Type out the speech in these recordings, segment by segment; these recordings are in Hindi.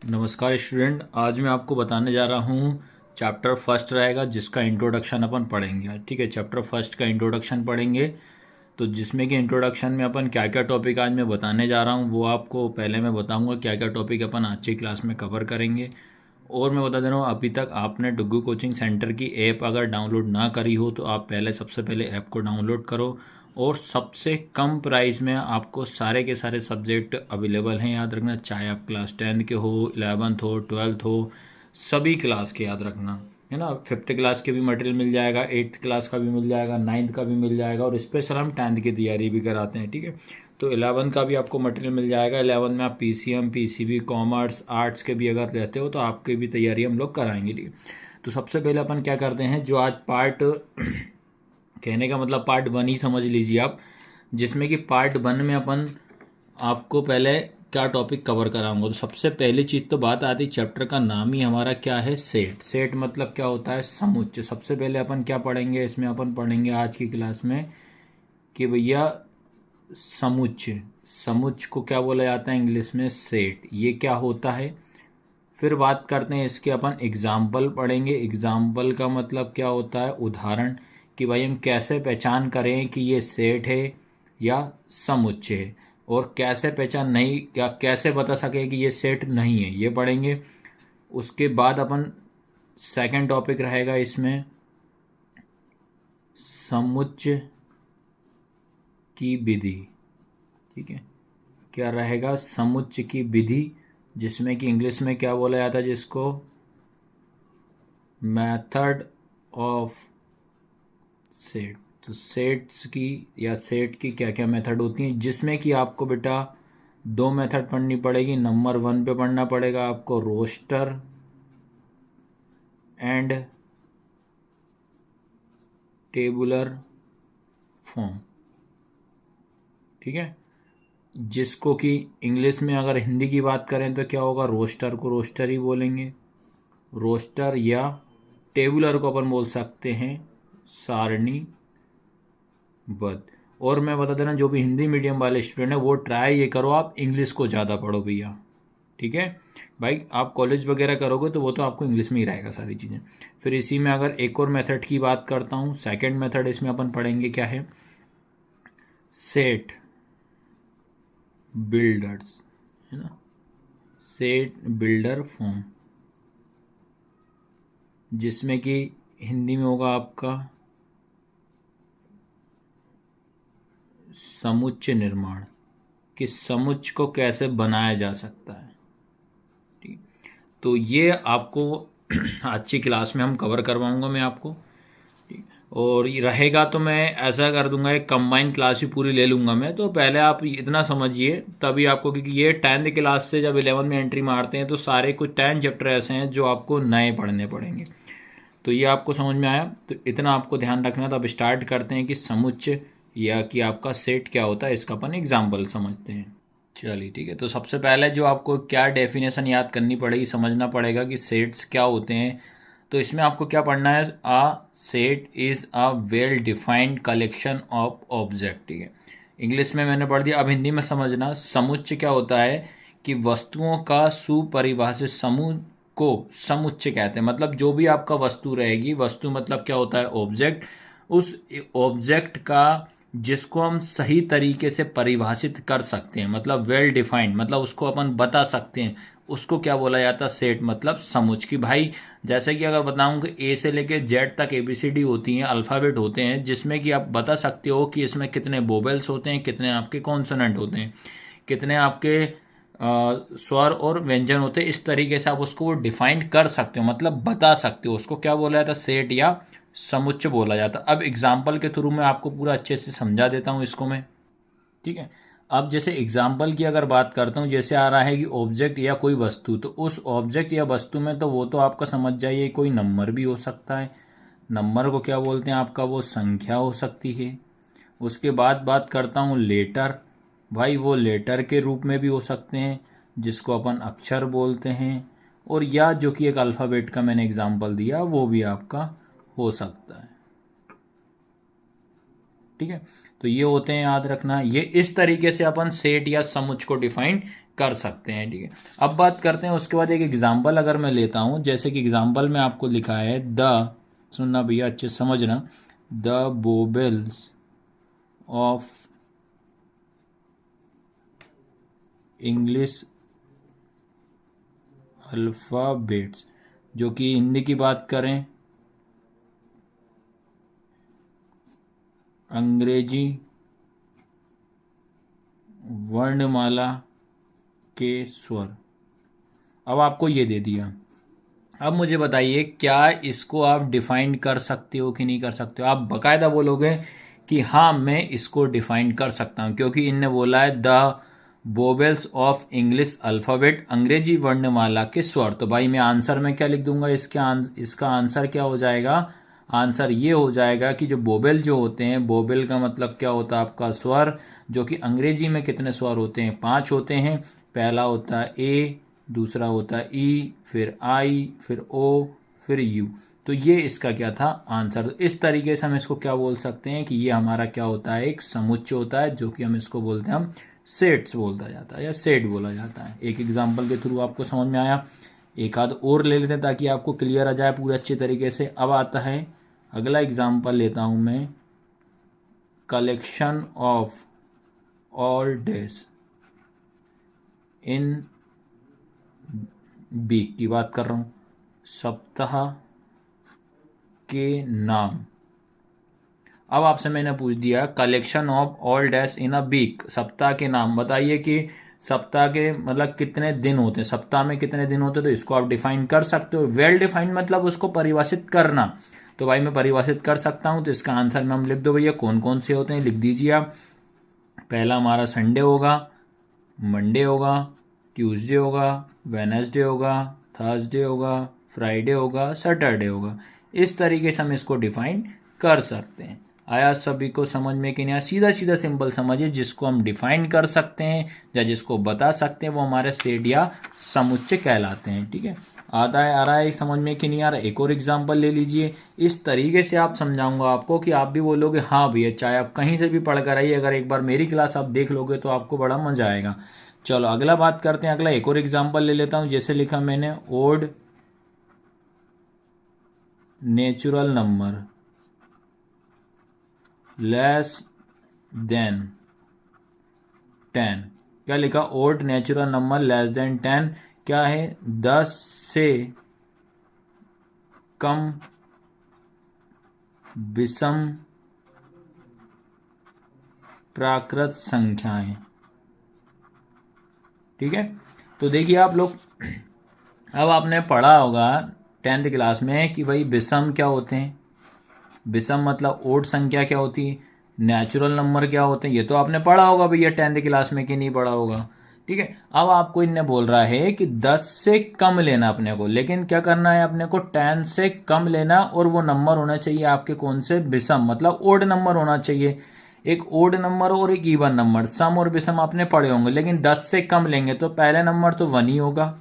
नमस्कार स्टूडेंट। आज मैं आपको बताने जा रहा हूँ चैप्टर फर्स्ट रहेगा जिसका इंट्रोडक्शन अपन पढ़ेंगे आज। ठीक है, चैप्टर फर्स्ट का इंट्रोडक्शन पढ़ेंगे। तो जिसमें कि इंट्रोडक्शन में अपन क्या क्या टॉपिक आज मैं बताने जा रहा हूँ वो आपको पहले मैं बताऊँगा क्या क्या टॉपिक अपन आज की क्लास में कवर करेंगे। और मैं बता दे रहा हूँ, अभी तक आपने डुग्गू कोचिंग सेंटर की ऐप अगर डाउनलोड ना करी हो तो आप पहले सबसे पहले ऐप को डाउनलोड करो। और सबसे कम प्राइस में आपको सारे के सारे सब्जेक्ट अवेलेबल हैं, याद रखना। चाहे आप क्लास 10 के हो, 11th हो, 12th हो, सभी क्लास के याद रखना है ना। 5th क्लास के भी मटेरियल मिल जाएगा, 8th क्लास का भी मिल जाएगा, 9th का भी मिल जाएगा, और स्पेशल हम 10th की तैयारी भी कराते हैं। ठीक है, तो 11th का भी आपको मटेरियल मिल जाएगा। 11th में आप पीसीएम, पीसीबी, कॉमर्स, आर्ट्स के भी अगर रहते हो तो आपकी भी तैयारी हम लोग कराएंगे। ठीक है, तो सबसे पहले अपन क्या करते हैं, जो आज पार्ट कहने का मतलब पार्ट 1 ही समझ लीजिए आप, जिसमें कि पार्ट 1 में अपन आपको पहले क्या टॉपिक कवर कराऊंगा। तो सबसे पहली चीज़ तो बात आती, चैप्टर का नाम ही हमारा क्या है, सेट। सेट मतलब क्या होता है, समुच्चय। सबसे पहले अपन क्या पढ़ेंगे इसमें, अपन पढ़ेंगे आज की क्लास में कि भैया समुच्चय, समुच्चय को क्या बोला जाता है इंग्लिश में, सेट। ये क्या होता है। फिर बात करते हैं इसके, अपन एग्जाम्पल पढ़ेंगे। एग्जाम्पल का मतलब क्या होता है, उदाहरण, कि भाई हम कैसे पहचान करें कि ये सेट है या समुच्चय है, और कैसे पहचान नहीं, क्या कैसे बता सके कि ये सेट नहीं है, ये पढ़ेंगे। उसके बाद अपन सेकंड टॉपिक रहेगा इसमें समुच्चय की विधि। ठीक है, क्या रहेगा, समुच्चय की विधि, जिसमें कि इंग्लिश में क्या बोला जाता है, जिसको मेथड ऑफ सेट। तो सेट्स की या सेट की क्या क्या मेथड होती हैं, जिसमें कि आपको बेटा दो मेथड पढ़नी पड़ेगी। नंबर 1 पे पढ़ना पड़ेगा आपको रोस्टर एंड टेबुलर फॉर्म। ठीक है, जिसको कि इंग्लिश में अगर हिंदी की बात करें तो क्या होगा, रोस्टर को रोस्टर ही बोलेंगे, रोस्टर, या टेबुलर को अपन बोल सकते हैं सारणीबद्ध। और मैं बता देना, जो भी हिंदी मीडियम वाले स्टूडेंट है वो ट्राई ये करो, आप इंग्लिश को ज़्यादा पढ़ो भैया। ठीक है भाई, आप कॉलेज वगैरह करोगे तो वो तो आपको इंग्लिश में ही रहेगा सारी चीज़ें। फिर इसी में अगर एक और मेथड की बात करता हूँ, सेकंड मेथड इसमें अपन पढ़ेंगे क्या है, सेट बिल्डर्स, है ना, सेट बिल्डर फॉर्म, जिसमें कि हिंदी में होगा आपका समुच्चय निर्माण, कि समुच्चय को कैसे बनाया जा सकता है। ठीक, तो ये आपको आज की क्लास में हम कवर करवाऊंगा मैं आपको। और ये रहेगा तो मैं ऐसा कर दूंगा, एक कंबाइन क्लास ही पूरी ले लूंगा मैं। तो पहले आप इतना समझिए तभी आपको, क्योंकि ये 10th क्लास से जब 11 में एंट्री मारते हैं तो सारे कुछ 10 चैप्टर ऐसे हैं जो आपको नए पढ़ने पड़ेंगे। तो ये आपको समझ में आया, तो इतना आपको ध्यान रखना। तो अब स्टार्ट करते हैं कि समुच्चय या कि आपका सेट क्या होता है, इसका अपन एग्जाम्पल समझते हैं। चलिए ठीक है, तो सबसे पहले जो आपको क्या डेफिनेशन याद करनी पड़ेगी, समझना पड़ेगा कि सेट्स क्या होते हैं। तो इसमें आपको क्या पढ़ना है, a set is a well defined collection of object. ठीक है, इंग्लिश में मैंने पढ़ दिया, अब हिंदी में समझना। समुच्चय क्या होता है कि वस्तुओं का सुपरिभाषित समूह को समुच्चय कहते हैं। मतलब जो भी आपका वस्तु रहेगी, वस्तु मतलब क्या होता है, ऑब्जेक्ट। उस ऑब्जेक्ट का जिसको हम सही तरीके से परिभाषित कर सकते हैं, मतलब वेल डिफाइंड, मतलब उसको अपन बता सकते हैं, उसको क्या बोला जाता है, सेट मतलब समुच्चय। की भाई जैसे कि अगर बताऊं कि ए से लेके जेड तक एबीसीडी होती हैं, अल्फ़ाबेट होते हैं, जिसमें कि आप बता सकते हो कि इसमें कितने वोवेल्स होते हैं, कितने आपके कॉन्सोनेंट होते हैं, कितने आपके स्वर और व्यंजन होते हैं। इस तरीके से आप उसको वो डिफाइन कर सकते हो, मतलब बता सकते हो। उसको क्या बोला जाता है, सेट या समुच्चय बोला जाता है। अब एग्जाम्पल के थ्रू मैं आपको पूरा अच्छे से समझा देता हूँ इसको मैं। ठीक है, अब जैसे एग्जाम्पल की अगर बात करता हूँ, जैसे आ रहा है कि ऑब्जेक्ट या कोई वस्तु, तो उस ऑब्जेक्ट या वस्तु में तो वो तो आपका समझ जाइए, कोई नंबर भी हो सकता है। नंबर को क्या बोलते हैं, आपका वो संख्या हो सकती है। उसके बाद बात करता हूँ लेटर, भाई वो लेटर के रूप में भी हो सकते हैं, जिसको अपन अक्षर बोलते हैं। और या जो कि एक अल्फ़ाबेट का मैंने एग्जाम्पल दिया, वो भी आपका हो सकता है। ठीक है, तो ये होते हैं, याद रखना। ये इस तरीके से अपन सेट या समुच्चय को डिफाइन कर सकते हैं। ठीक है, अब बात करते हैं उसके बाद एक एग्जाम्पल अगर मैं लेता हूँ, जैसे कि एग्जाम्पल में आपको लिखा है सुनना भैया अच्छे से समझना, the vowels of English alphabets, जो कि हिंदी की बात करें अंग्रेजी वर्णमाला के स्वर। अब आपको ये दे दिया, अब मुझे बताइए क्या इसको आप डिफाइन कर सकते हो कि नहीं कर सकते हो। आप बकायदा बोलोगे कि हाँ मैं इसको डिफाइन कर सकता हूँ, क्योंकि इनने बोला है the vowels of English alphabet, अंग्रेजी वर्णमाला के स्वर। तो भाई मैं आंसर में क्या लिख दूंगा, इसका आंसर क्या हो जाएगा, आंसर ये हो जाएगा कि जो वोवेल जो होते हैं, वोवेल का मतलब क्या होता है आपका स्वर, जो कि अंग्रेजी में कितने स्वर होते हैं, 5 होते हैं। पहला होता है ए, दूसरा होता है ई, फिर आई, फिर ओ, फिर यू। तो ये इसका क्या था आंसर। तो इस तरीके से हम इसको क्या बोल सकते हैं कि ये हमारा क्या होता है, एक समुच्चय होता है, जो कि हम इसको बोलते हैं, हम सेट्स बोलता जाता है या सेट बोला जाता है। एक एग्जाम्पल के थ्रू आपको समझ में आया, एक आध और ले लेते हैं ताकि आपको क्लियर आ जाए पूरे अच्छे तरीके से। अब आता है अगला एग्जाम्पल लेता हूं मैं, collection of all days in week की बात कर रहा हूं, सप्ताह के नाम। अब आपसे मैंने पूछ दिया collection of all days in a week, सप्ताह के नाम बताइए कि सप्ताह के मतलब कितने दिन होते हैं, सप्ताह में कितने दिन होते हैं। तो इसको आप डिफाइन कर सकते हो, वेल डिफाइन मतलब उसको परिभाषित करना। तो भाई मैं परिभाषित कर सकता हूं, तो इसका आंसर में हम लिख दो भैया कौन कौन से होते हैं, लिख दीजिए आप। पहला हमारा संडे होगा, मंडे होगा, ट्यूसडे होगा, वेडनेसडे होगा, थर्सडे होगा, फ्राइडे होगा, सैटरडे होगा। इस तरीके से हम इसको डिफाइन कर सकते हैं। आया सभी को समझ में कि नहीं? सीधा सीधा सिंपल समझिए, जिसको हम डिफाइन कर सकते हैं या जिसको बता सकते हैं वो हमारे सेट या समुच्चय कहलाते हैं। ठीक है, आता है आ रहा है समझ में कि नहीं आ रहा? एक और एग्जांपल ले लीजिए। इस तरीके से आप समझाऊंगा आपको कि आप भी बोलोगे हाँ भैया, चाहे आप कहीं से भी पढ़ कर आइए, अगर एक बार मेरी क्लास आप देख लोगे तो आपको बड़ा मजा आएगा। चलो अगला बात करते हैं, अगला एक और एग्जांपल ले लेता हूं। जैसे लिखा मैंने odd natural number less than 10। क्या लिखा? Odd natural number less than 10 क्या है? 10 से कम विषम प्राकृत संख्याएं। ठीक है, तो देखिए आप लोग, अब आपने पढ़ा होगा 10th क्लास में कि भाई विषम क्या होते हैं, विषम मतलब ओड संख्या क्या होती है, नेचुरल नंबर क्या होते हैं, ये तो आपने पढ़ा होगा भैया 10th क्लास में कि नहीं पढ़ा होगा। ठीक है, अब आपको इनने बोल रहा है कि 10 से कम लेना अपने को, लेकिन क्या करना है अपने को, 10 से कम लेना, और वो नंबर होना चाहिए आपके कौन से, विषम मतलब ओड नंबर होना चाहिए। एक ओड नंबर और एक इवन नंबर, सम और विषम आपने पढ़े होंगे, लेकिन 10 से कम लेंगे तो पहले नंबर तो 1 ही होगा,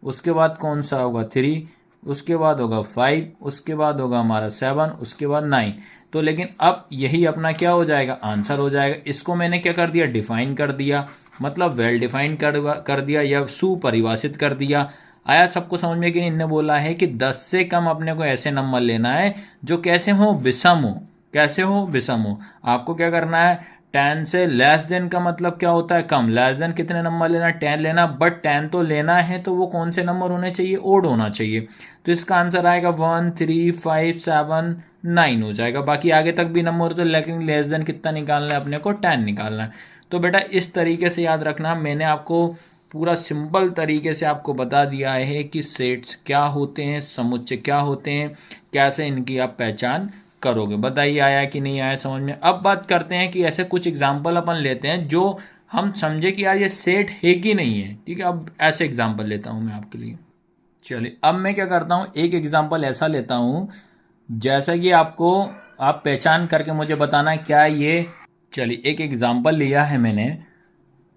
उसके बाद कौन सा होगा 3, उसके बाद होगा 5, उसके बाद होगा हमारा 7, उसके बाद 9। तो लेकिन अब यही अपना क्या हो जाएगा, आंसर हो जाएगा। इसको मैंने क्या कर दिया, डिफाइन कर दिया, मतलब वेल डिफाइन कर दिया या सुपरिभाषित कर दिया। आया सबको समझ में कि नहीं? इनने बोला है कि 10 से कम अपने को ऐसे नंबर लेना है जो कैसे हो, विषम हो। कैसे हो, विषम हो। आपको क्या करना है, 10 से लेस देन का मतलब क्या होता है, कम। लेस देन कितने नंबर लेना, 10 लेना, बट 10 तो लेना है तो वो कौन से नंबर होने चाहिए, ओड होना चाहिए। तो इसका आंसर आएगा 1, 3, 5, 7, 9 हो जाएगा। बाकी आगे तक भी नंबर तो, लेकिन लेस देन कितना निकालना है अपने को, 10 निकालना है। तो बेटा इस तरीके से याद रखना, मैंने आपको पूरा सिंपल तरीके से आपको बता दिया है कि सेट्स क्या होते हैं, समुच्चय क्या होते हैं, कैसे इनकी आप पहचान करोगे। बताइए आया कि नहीं आया समझ में? अब बात करते हैं कि ऐसे कुछ एग्जाम्पल अपन लेते हैं जो हम समझे कि यार ये सेट है कि नहीं है। ठीक है, अब ऐसे एग्जाम्पल लेता हूं मैं आपके लिए। चलिए अब मैं क्या करता हूं, एक एग्जाम्पल ऐसा लेता हूं जैसा कि आपको, आप पहचान करके मुझे बताना क्या ये। चलिए एक एग्जाम्पल लिया है मैंने,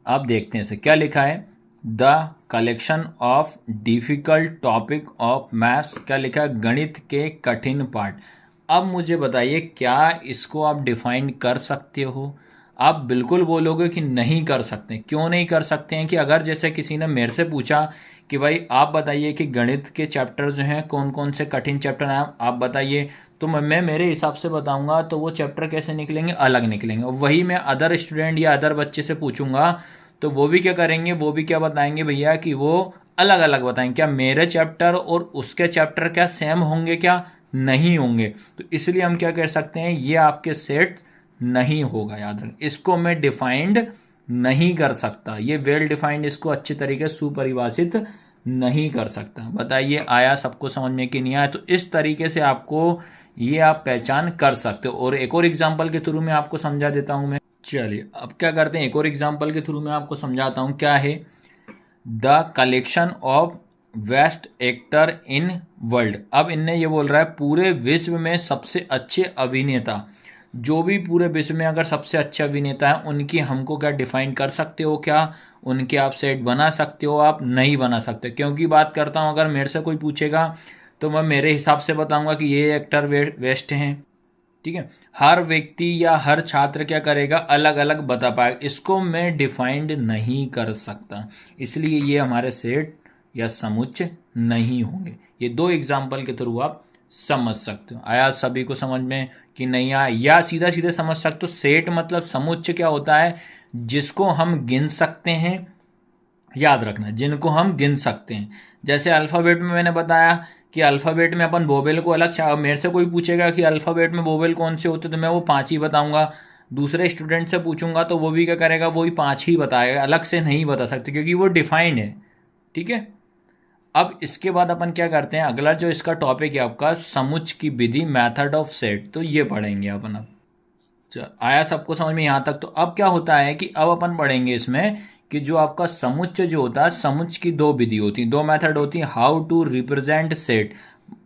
आप देखते हैं इसे क्या लिखा है, the collection of difficult topic of maths. क्या लिखा है, गणित के कठिन पाठ। अब मुझे बताइए क्या इसको आप डिफाइन कर सकते हो? आप बिल्कुल बोलोगे कि नहीं कर सकते। क्यों नहीं कर सकते हैं कि अगर जैसे किसी ने मेरे से पूछा कि भाई आप बताइए कि गणित के चैप्टर जो हैं कौन कौन से कठिन चैप्टर हैं आप बताइए, तो मैं मेरे हिसाब से बताऊंगा तो वो चैप्टर कैसे निकलेंगे, अलग निकलेंगे। वही मैं अदर स्टूडेंट या अदर बच्चे से पूछूंगा तो वो भी क्या करेंगे, वो भी क्या बताएंगे भैया कि वो अलग अलग बताएंगे। क्या मेरे चैप्टर और उसके चैप्टर क्या सेम होंगे, क्या नहीं होंगे। तो इसलिए हम क्या कह सकते हैं, ये आपके सेट नहीं होगा। याद रखें, इसको मैं डिफाइंड नहीं कर सकता, ये वेल डिफाइंड, इसको अच्छे तरीके से सुपरिभाषित नहीं कर सकता। बताइए आया सबको समझ में कि नहीं आया। तो इस तरीके से आपको ये आप पहचान कर सकते हो। और एक और एग्जांपल के थ्रू मैं आपको समझा देता हूं मैं। चलिए अब क्या करते हैं, एक और एग्जांपल के थ्रू मैं आपको समझाता हूं। क्या है, the collection of best actor in world. अब इनने ये बोल रहा है पूरे विश्व में सबसे अच्छे अभिनेता, जो भी पूरे विश्व में अगर सबसे अच्छे अभिनेता हैं उनकी हमको क्या डिफाइन कर सकते हो, क्या उनके आप सेट बना सकते हो, आप नहीं बना सकते। क्योंकि बात करता हूँ, अगर मेरे से कोई पूछेगा तो मैं मेरे हिसाब से बताऊंगा कि ये एक्टर बेस्ट हैं, ठीक है। हर व्यक्ति या हर छात्र क्या करेगा, अलग अलग बता पाएगा, इसको मैं डिफाइंड नहीं कर सकता, इसलिए ये हमारे सेट या समुच्चय नहीं होंगे। ये दो एग्जाम्पल के थ्रू आप समझ सकते हो। आया सभी को समझ में कि नहीं आया, या सीधा सीधे समझ सकते हो। सेट मतलब समुच्चय क्या होता है, जिसको हम गिन सकते हैं। याद रखना, जिनको हम गिन सकते हैं। जैसे अल्फ़ाबेट में मैंने बताया कि अल्फ़ाबेट में अपन वोवेल को अलग, मेरे से कोई पूछेगा कि अल्फ़ाबेट में वोवेल कौन से होते, तो मैं वो 5 ही बताऊंगा। दूसरे स्टूडेंट से पूछूंगा तो वो भी क्या करेगा, वही 5 ही बताएगा, अलग से नहीं बता सकते क्योंकि वो डिफाइंड है, ठीक है। अब इसके बाद अपन क्या करते हैं, अगला जो इसका टॉपिक है आपका समुच्चय की विधि, मेथड ऑफ सेट, तो ये पढ़ेंगे अपन। अब आया सबको समझ में यहाँ तक। तो अब क्या होता है कि अब अपन पढ़ेंगे इसमें कि जो आपका समुच्चय जो होता है, समुच्चय की दो विधि होती है, दो मेथड होती है। हाउ टू रिप्रेजेंट सेट,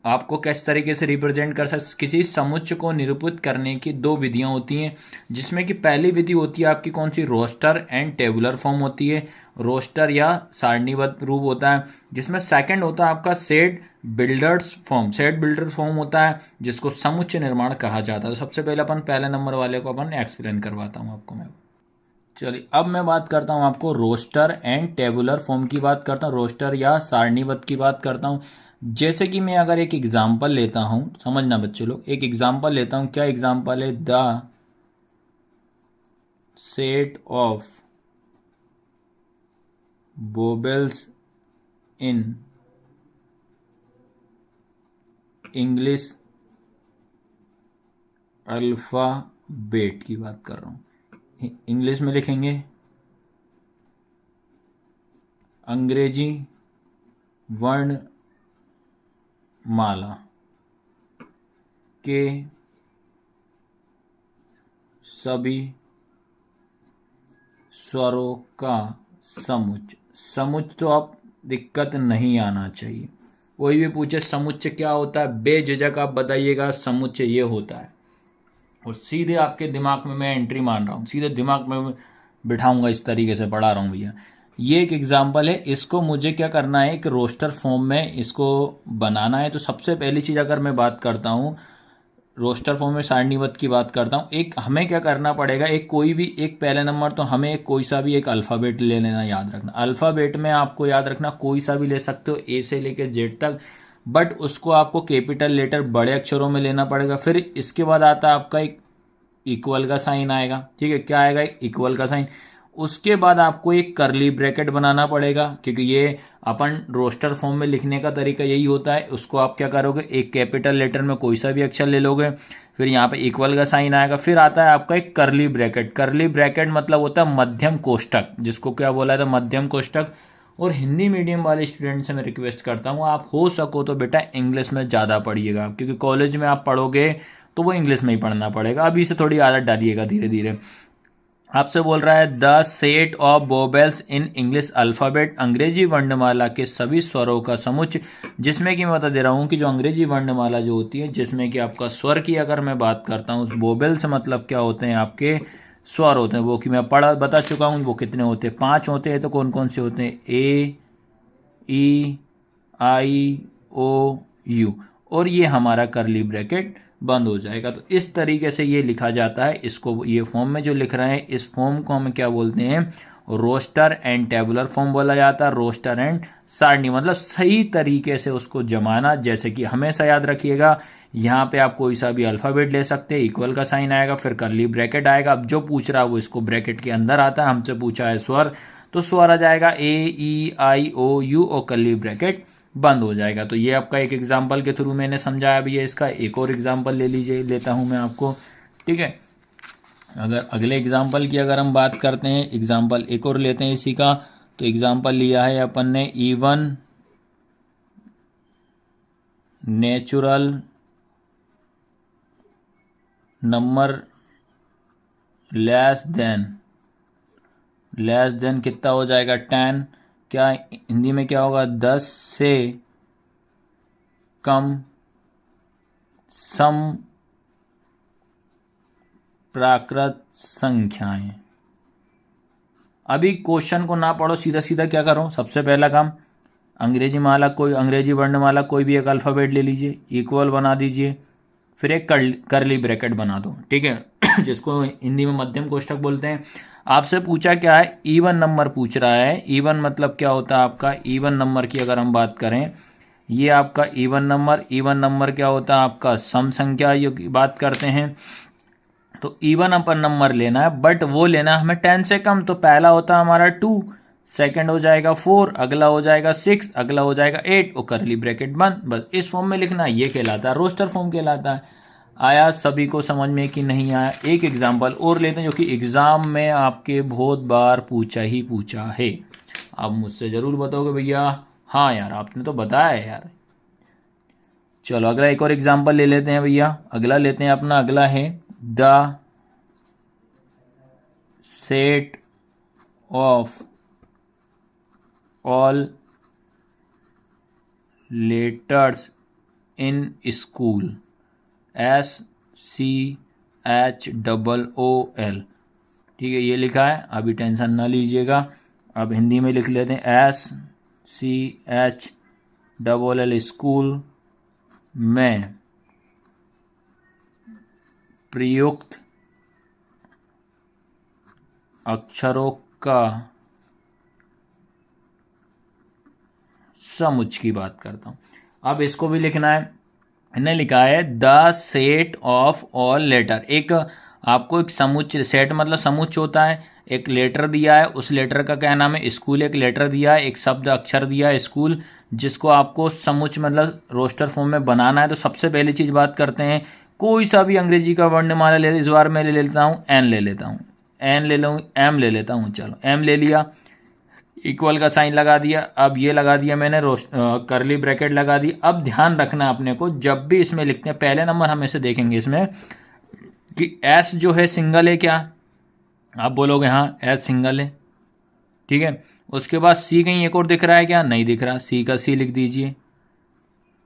आपको किस तरीके से रिप्रेजेंट कर सकते, किसी समुच्चय को निरूपित करने की दो विधियां होती हैं। जिसमें कि पहली विधि होती है आपकी कौन सी, रोस्टर एंड टेबुलर फॉर्म होती है, रोस्टर या सारणीबद्ध रूप होता है। जिसमें सेकंड होता है आपका set builders form, set builder form होता है जिसको समुच्चय निर्माण कहा जाता है। तो सबसे पहले अपन पहले नंबर वाले को अपन एक्सप्लेन करवाता हूँ आपको मैं। चलिए अब मैं बात करता हूँ आपको रोस्टर एंड टेबुलर फॉर्म की बात करता हूँ, रोस्टर या सारणीबद्ध की बात करता हूँ। जैसे कि मैं अगर एक एग्जाम्पल लेता हूँ, समझना बच्चे लोग, एक एग्जाम्पल लेता हूँ। क्या एग्जाम्पल है, the set of vowels in English alphabet की बात कर रहा हूँ। इंग्लिश में लिखेंगे अंग्रेजी वर्ण माला के सभी स्वरों का समुच्चय। समुच्चय तो आप दिक्कत नहीं आना चाहिए, कोई भी पूछे समुच्चय क्या होता है, बेझिझक आप बताइएगा समुच्चय ये होता है। और सीधे आपके दिमाग में मैं एंट्री मान रहा हूँ, सीधे दिमाग में बिठाऊंगा, इस तरीके से पढ़ा रहा हूँ भैया। ये एक एग्जाम्पल है, इसको मुझे क्या करना है, एक रोस्टर फॉर्म में इसको बनाना है। तो सबसे पहली चीज़ अगर मैं बात करता हूँ रोस्टर फॉर्म में सारणीबद्ध की बात करता हूँ, एक हमें क्या करना पड़ेगा, एक कोई भी एक पहले नंबर तो हमें एक कोई सा भी एक अल्फ़ाबेट ले लेना। याद रखना अल्फ़ाबेट में आपको याद रखना कोई सा भी ले सकते हो, ए से लेकर जेड तक, बट उसको आपको कैपिटल लेटर बड़े अक्षरों में लेना पड़ेगा। फिर इसके बाद आता है आपका एक इक्वल का साइन आएगा, ठीक है, क्या आएगा, इक्वल का साइन। उसके बाद आपको एक करली ब्रैकेट बनाना पड़ेगा, क्योंकि ये अपन रोस्टर फॉर्म में लिखने का तरीका यही होता है। उसको आप क्या करोगे, एक कैपिटल लेटर में कोई सा भी अक्षर ले लोगे, फिर यहाँ पे इक्वल का साइन आएगा, फिर आता है आपका एक करली ब्रैकेट। करली ब्रैकेट मतलब होता है मध्यम कोष्टक, जिसको क्या बोला था, मध्यम कोष्टक। और हिंदी मीडियम वाले स्टूडेंट से मैं रिक्वेस्ट करता हूँ, आप हो सको तो बेटा इंग्लिश में ज़्यादा पढ़िएगा, क्योंकि कॉलेज में आप पढ़ोगे तो वो इंग्लिश में ही पढ़ना पड़ेगा। अभी से थोड़ी आदत डालिएगा धीरे धीरे। आपसे बोल रहा है the set of vowels in English alphabet, अंग्रेजी वर्णमाला के सभी स्वरों का समुच्चय। जिसमें कि मैं बता दे रहा हूँ कि जो अंग्रेजी वर्णमाला जो होती है, जिसमें कि आपका स्वर की अगर मैं बात करता हूँ, वोवेल्स मतलब क्या होते हैं, आपके स्वर होते हैं। वो कि मैं बता चुका हूँ वो कितने होते हैं, 5 होते हैं। तो कौन कौन से होते हैं, ए, ई, आई, ओ, यू, और ये हमारा करली ब्रैकेट बंद हो जाएगा। तो इस तरीके से ये लिखा जाता है। इसको ये फॉर्म में जो लिख रहे हैं इस फॉर्म को हम क्या बोलते हैं, रोस्टर एंड टेबुलर फॉर्म बोला जाता है। रोस्टर एंड सारणी मतलब सही तरीके से उसको जमाना। जैसे कि हमेशा याद रखिएगा, यहाँ पे आप कोई सा भी अल्फ़ाबेट ले सकते हैं, इक्वल का साइन आएगा, फिर कर्ली ब्रैकेट आएगा। अब जो पूछ रहा है वो इसको ब्रैकेट के अंदर आता है। हमसे पूछा है स्वर, तो स्वर आ जाएगा A E I O U और कर्ली ब्रैकेट बंद हो जाएगा। तो ये आपका एक एग्जाम्पल के थ्रू मैंने समझाया भैया। इसका एक और एग्जाम्पल लेता हूँ मैं आपको, ठीक है। अगर अगले एग्जाम्पल की अगर हम बात करते हैं, एग्जाम्पल एक और लेते हैं इसी का। तो एग्जाम्पल लिया है अपन ने E1 natural number less then कितना हो जाएगा 10। क्या हिंदी में क्या होगा, 10 से कम सम प्राकृत संख्याएं। अभी क्वेश्चन को ना पढ़ो, सीधा सीधा क्या करो, सबसे पहला काम अंग्रेजी माला, कोई अंग्रेजी वर्णमाला कोई भी एक अल्फ़ाबेट ले लीजिए, इक्वल बना दीजिए, फिर एक करली ब्रैकेट बना दो, ठीक है। जिसको हिंदी में मध्यम कोष्ठक बोलते हैं। आपसे पूछा क्या है, इवन नंबर पूछ रहा है। इवन मतलब क्या होता है आपका, इवन नंबर की अगर हम बात करें, ये आपका इवन नंबर क्या होता है आपका सम संख्या की बात करते हैं। तो इवन अपन नंबर लेना है, बट वो लेना है हमें 10 से कम। तो पहला होता है हमारा 2, सेकंड हो जाएगा 4, अगला हो जाएगा 6, अगला हो जाएगा 8 और करली ब्रैकेट बंद। बस इस फॉर्म में लिखना, ये कहलाता है रोस्टर फॉर्म कहलाता है। आया सभी को समझ में कि नहीं आया? एक एग्जाम्पल और लेते हैं जो कि एग्जाम में आपके बहुत बार पूछा है। आप मुझसे जरूर बताओगे भैया हाँ यार आपने तो बताया है यार। चलो अगला एक और एग्जाम्पल ले लेते हैं भैया। अगला लेते हैं अपना, अगला है the set of all letters in school, SCHOOL, ठीक है, ये लिखा है, अभी टेंशन ना लीजिएगा। अब हिंदी में लिख लेते हैं SCHOOL स्कूल में प्रयुक्त अक्षरों का समुच्चय की बात करता हूँ। अब इसको भी लिखना है। इन्हें लिखा है the set of all letter. एक आपको एक समुच्चय, सेट मतलब समुच्चय होता है। एक लेटर दिया है, उस लेटर का क्या नाम है स्कूल। एक लेटर दिया है, एक शब्द अक्षर दिया है स्कूल, जिसको आपको समुच्चय मतलब रोस्टर फॉर्म में बनाना है। तो सबसे पहली चीज बात करते हैं, कोई सा भी अंग्रेजी का वर्णमाला ले, इस बार मैं ले लेता हूँ एन ले लेता हूँ, एन ले लूँ, एम ले लेता हूँ। चलो एम ले लिया, इक्वल का साइन लगा दिया। अब ये लगा दिया मैंने करली ब्रैकेट लगा दी। अब ध्यान रखना अपने को, जब भी इसमें लिखते हैं पहले नंबर हमेशा देखेंगे इसमें कि एस जो है सिंगल है क्या, आप बोलोगे हाँ एस सिंगल है, ठीक है। उसके बाद सी कहीं एक और दिख रहा है क्या, नहीं दिख रहा, सी का सी लिख दीजिए।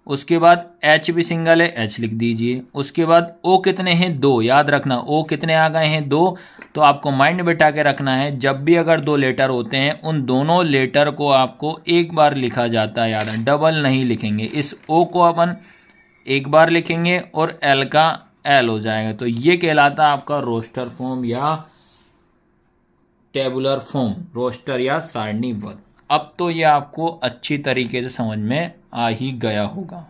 उसके बाद एच भी सिंगल है, एच लिख दीजिए। उसके बाद ओ कितने हैं, 2, याद रखना ओ कितने आ गए हैं, 2। तो आपको माइंड बिठा के रखना है, जब भी अगर 2 लेटर होते हैं उन दोनों लेटर को आपको एक बार लिखा जाता है, याद है, डबल नहीं लिखेंगे। इस ओ को अपन एक बार लिखेंगे और एल का एल हो जाएगा। तो ये कहलाता है आपका रोस्टर फॉर्म या टेबुलर फॉर्म, रोस्टर या सारणीबद्ध। अब तो ये आपको अच्छी तरीके से समझ में आ ही गया होगा।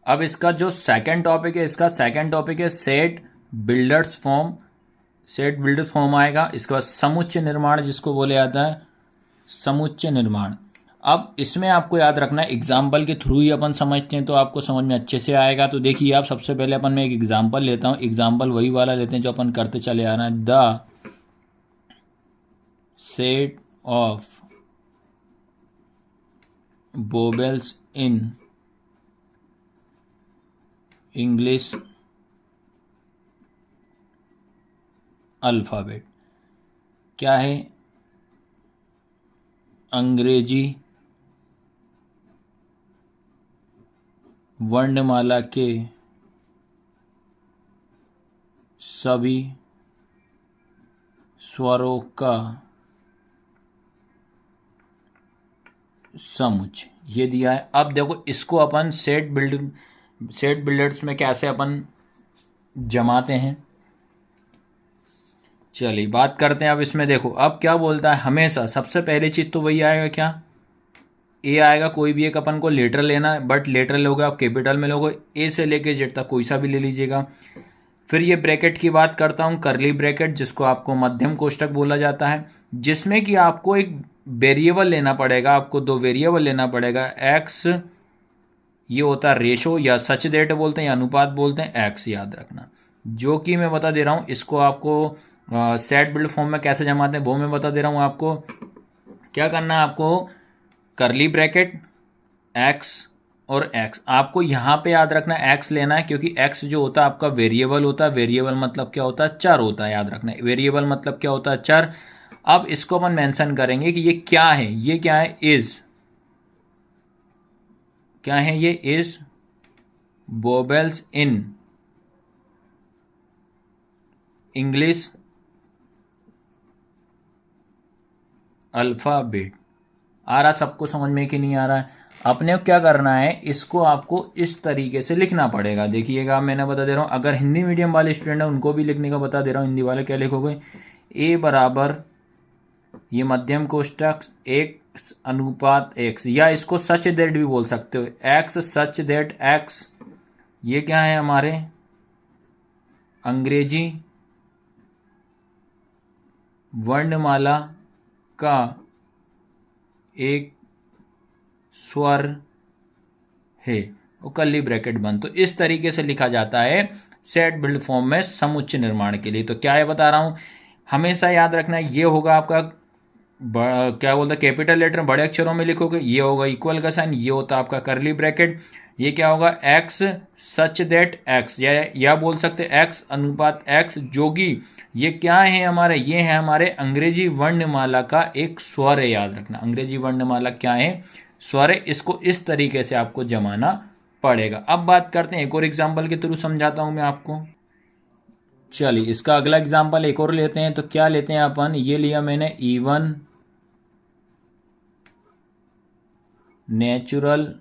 अब इसका जो सेकंड टॉपिक है, इसका सेकंड टॉपिक है set builders form. Set builders form आएगा। इसके बाद समुच्चय निर्माण, जिसको बोले जाता है समुच्चय निर्माण। अब इसमें आपको याद रखना है, एग्जाम्पल के थ्रू ही अपन समझते हैं तो आपको समझ में अच्छे से आएगा। तो देखिए आप, सबसे पहले अपन मैं एक एग्जाम्पल लेता हूँ। एग्जाम्पल वही वाला लेते हैं जो अपन करते चले आ रहे हैं। The set of vowels in English alphabet. क्या है, अंग्रेजी वर्णमाला के सभी स्वरों का समुच्चय, ये दिया है। अब देखो इसको अपन सेट बिल्डर्स में कैसे अपन जमाते हैं। चलिए बात करते हैं अब इसमें। देखो अब क्या बोलता है, हमेशा सबसे पहली चीज़ तो वही आएगा, क्या ए आएगा। कोई भी एक अपन को लेटर लेना है, बट लेटर लोगे आप कैपिटल में लोगे, ए से लेके जेड तक कोई सा भी ले लीजिएगा। फिर ये ब्रैकेट की बात करता हूँ, करली ब्रैकेट, जिसको आपको मध्यम कोष्ठक बोला जाता है, जिसमें कि आपको एक वेरिएबल लेना पड़ेगा, आपको दो वेरिएबल लेना पड़ेगा। एक्स ये होता है रेशो या सच डेट बोलते हैं या अनुपात बोलते हैं, एक्स याद रखना। जो कि मैं बता दे रहा हूँ, इसको आपको सेट बिल्ड फॉर्म में कैसे जमाते हैं वो मैं बता दे रहा हूँ आपको। क्या करना है आपको, करली ब्रैकेट एक्स और एक्स, आपको यहाँ पे याद रखना है एक्स लेना है, क्योंकि एक्स जो होता है आपका वेरिएबल होता है। वेरिएबल मतलब क्या होता है, चर होता है, याद रखना है। वेरिएबल मतलब क्या होता है, चर। अब इसको अपन मेंशन करेंगे कि ये क्या है, ये क्या है, इज, क्या है ये, is vowels in English alphabet. आ रहा सबको समझ में कि नहीं आ रहा है? अपने को क्या करना है, इसको आपको इस तरीके से लिखना पड़ेगा। देखिएगा मैंने बता दे रहा हूँ, अगर हिंदी मीडियम वाले स्टूडेंट हैं उनको भी लिखने का बता दे रहा हूँ। हिंदी वाले क्या लिखोगे, ए बराबर ये मध्यम कोष्ठक एक्स अनुपात एक्स, या इसको सच दैट भी बोल सकते हो, एक्स सच दैट एक्स। ये क्या है हमारे अंग्रेजी वर्णमाला का एक स्वर है, वो कर्ली ब्रैकेट बंद। तो इस तरीके से लिखा जाता है सेट बिल्ड फॉर्म में समुच्चय निर्माण के लिए। तो क्या है बता रहा हूं, हमेशा याद रखना है, ये होगा आपका क्या बोलते हैं, कैपिटल लेटर बड़े अक्षरों में लिखोगे, ये होगा इक्वल का साइन, ये होता है आपका करली ब्रैकेट। ये क्या होगा, एक्स सच दैट एक्स, या बोल सकते एक्स अनुपात एक्स, जो कि ये क्या है हमारे, ये है हमारे अंग्रेजी वर्णमाला का एक स्वर है। याद रखना अंग्रेजी वर्णमाला क्या है, स्वर है। इसको इस तरीके से आपको जमाना पड़ेगा। अब बात करते हैं, एक और एग्जाम्पल के थ्रू समझाता हूं मैं आपको। चलिए इसका अगला एग्जाम्पल एक और लेते हैं। तो क्या लेते हैं अपन, ये लिया मैंने even natural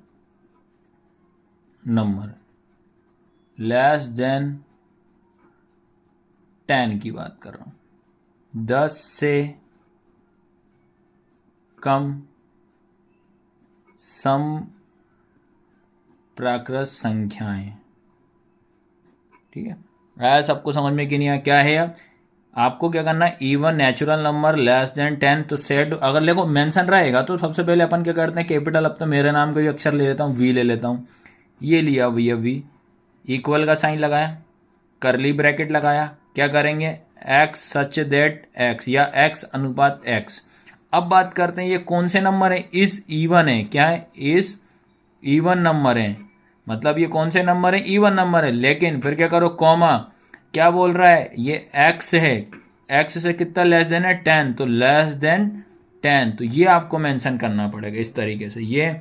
number less than 10 की बात कर रहा हूं, 10 से कम सम प्राकृत संख्याएं। ठीक है, आया सबको समझ में कि नहीं आया? क्या है, अब आपको क्या करना है, even natural number less than 10। तो सेट अगर देखो मेंशन रहेगा तो सबसे पहले अपन क्या करते हैं, कैपिटल, अब तो मेरे नाम का ही अक्षर ले लेता हूँ, वी ले लेता हूँ। ये लिया भैया वी, इक्वल का साइन लगाया, करली ब्रैकेट लगाया, क्या करेंगे, एक्स सच दैट एक्स या एक्स अनुपात एक्स। अब बात करते हैं ये कौन से नंबर है, इस इवन है, क्या है, इस इवन नंबर है, मतलब ये कौन से नंबर है, इवन नंबर है। लेकिन फिर क्या करो, कॉमा, क्या बोल रहा है, ये एक्स है, एक्स से कितना लेस देन है, 10, तो लेस देन 10। तो ये आपको मेंशन करना पड़ेगा इस तरीके से, ये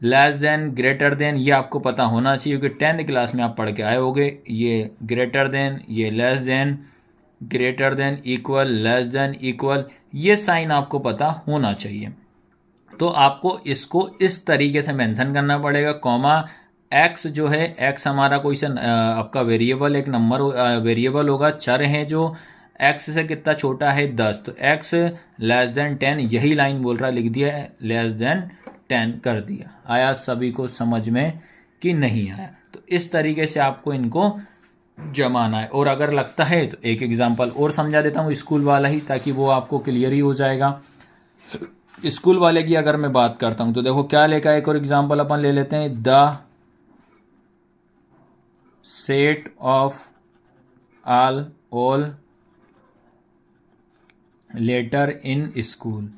लेस देन ग्रेटर देन, ये आपको पता होना चाहिए क्योंकि 10th क्लास में आप पढ़ के आए होगे। ये ग्रेटर देन, ये less than, greater than, equal, less than, equal, ये साइन आपको पता होना चाहिए। तो आपको इसको इस तरीके से मेंशन करना पड़ेगा, कॉमा, एक्स जो है, एक्स हमारा कोई सा आपका वेरिएबल, एक नंबर वेरिएबल होगा, चर है जो एक्स से कितना छोटा है, 10। तो एक्स लेस देन 10, यही लाइन बोल रहा, लिख दिया है, लेस देन 10 कर दिया। आया सभी को समझ में कि नहीं आया? तो इस तरीके से आपको इनको जमाना है। और अगर लगता है तो एक एग्जांपल और समझा देता हूँ स्कूल वाला ही, ताकि वो आपको क्लियर ही हो जाएगा। स्कूल वाले की अगर मैं बात करता हूं तो देखो क्या लेकर, एक और एग्जांपल अपन ले लेते हैं, the set of all letter in school.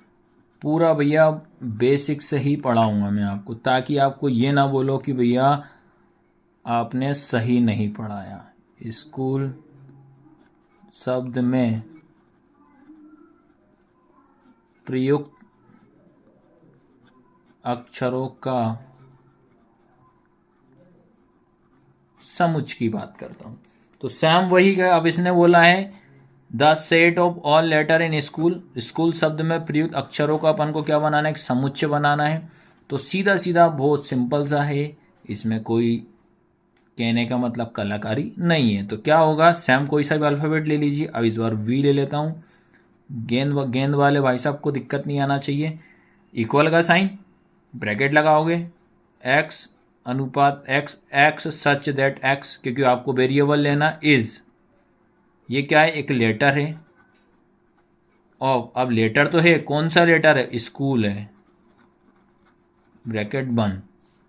पूरा भैया बेसिक से ही पढ़ाऊंगा मैं आपको, ताकि आपको ये ना बोलो कि भैया आपने सही नहीं पढ़ाया। स्कूल शब्द में प्रयुक्त अक्षरों का समुच्चय की बात करता हूं। तो सैम वही गया, अब इसने बोला है the set of all letter in school, school शब्द में प्रयुक्त अक्षरों का अपन को क्या बनाना है, एक समुच्चय बनाना है। तो सीधा सीधा बहुत सिंपल सा है, इसमें कोई कहने का मतलब कलाकारी नहीं है। तो क्या होगा, सैम कोई सा भी अल्फ़ाबेट ले लीजिए। अब इस बार वी ले लेता हूँ। गेंद वाले भाई साहब को दिक्कत नहीं आना चाहिए। इक्वल का साइन, ब्रैकेट लगाओगे, एक्स अनुपात x, x such that x, क्योंकि आपको वेरिएबल लेना इज, ये क्या है, एक लेटर है। और अब लेटर तो है, कौन सा लेटर है, स्कूल है, ब्रैकेट बंद।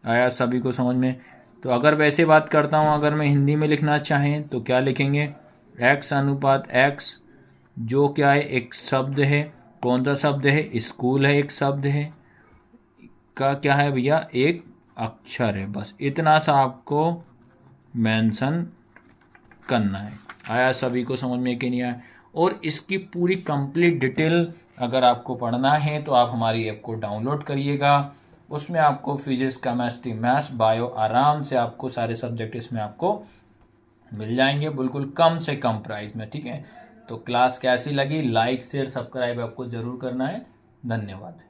आया सभी को समझ में। तो अगर वैसे बात करता हूँ, अगर मैं हिंदी में लिखना चाहें तो क्या लिखेंगे, एक्स अनुपात एक्स, जो क्या है, एक शब्द है। कौन सा शब्द है, स्कूल है, एक शब्द है, का क्या है भैया, एक अक्षर है। बस इतना सा आपको मेंशन करना है। आया सभी को समझ में कि नहीं आया। और इसकी पूरी कंप्लीट डिटेल अगर आपको पढ़ना है तो आप हमारी ऐप को डाउनलोड करिएगा। उसमें आपको फिजिक्स, केमिस्ट्री, मैथ्स, बायो आराम से आपको सारे सब्जेक्ट इसमें आपको मिल जाएंगे, बिल्कुल कम से कम प्राइस में। ठीक है, तो क्लास कैसी लगी, लाइक शेयर सब्सक्राइब आपको ज़रूर करना है। धन्यवाद।